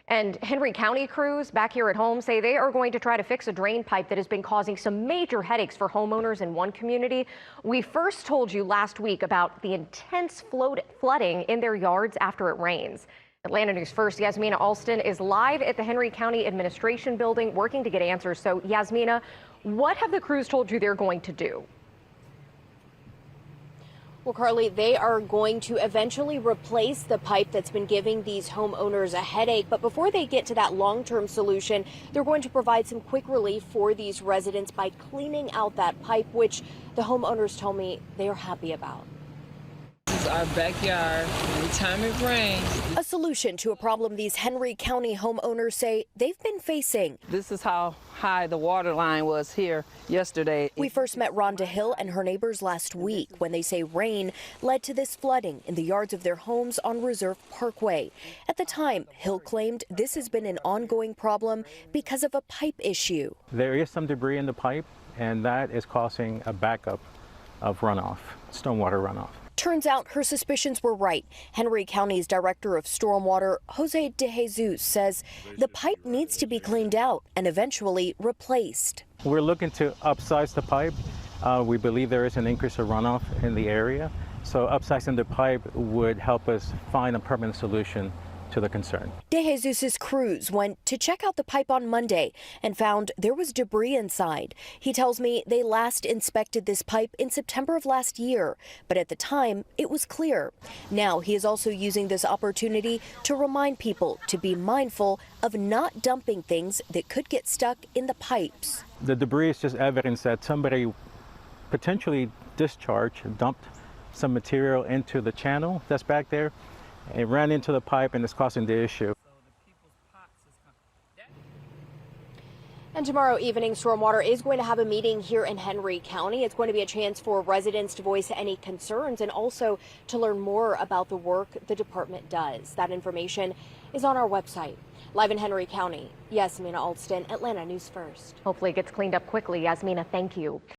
And Henry County crews back here at home say they are going to try to fix a drain pipe that has been causing some major headaches for homeowners in one community. We first told you last week about the intense flooding in their yards after it rains. Atlanta News First, Yasmina Alston is live at the Henry County Administration Building working to get answers. So, Yasmina, what have the crews told you they're going to do? Well, Carly, they are going to eventually replace the pipe that's been giving these homeowners a headache. But before they get to that long-term solution, they're going to provide some quick relief for these residents by cleaning out that pipe, which the homeowners told me they are happy about. This is our backyard. Anytime it rains. A solution to a problem these Henry County homeowners say they've been facing. This is how high the water line was here yesterday. We first met Rhonda Hill and her neighbors last week when they say rain led to this flooding in the yards of their homes on Reserve Parkway. At the time, Hill claimed this has been an ongoing problem because of a pipe issue. There is some debris in the pipe, and that is causing a backup of runoff, stormwater runoff. Turns out her suspicions were right. Henry County's Director of Stormwater, Jose De Jesus, says the pipe needs to be cleaned out and eventually replaced. We're looking to upsize the pipe. We believe there is an increase of runoff in the area. So upsizing the pipe would help us find a permanent solution to the concern. De Jesus's crews went to check out the pipe on Monday and found there was debris inside. He tells me they last inspected this pipe in September of last year, but at the time it was clear. Now he is also using this opportunity to remind people to be mindful of not dumping things that could get stuck in the pipes. The debris is just evidence that somebody potentially dumped some material into the channel that's back there. It ran into the pipe and it's causing the issue. And tomorrow evening, Stormwater is going to have a meeting here in Henry County. It's going to be a chance for residents to voice any concerns and also to learn more about the work the department does. That information is on our website. Live in Henry County, Yasmina Alston, Atlanta News First. Hopefully it gets cleaned up quickly. Yasmina, thank you.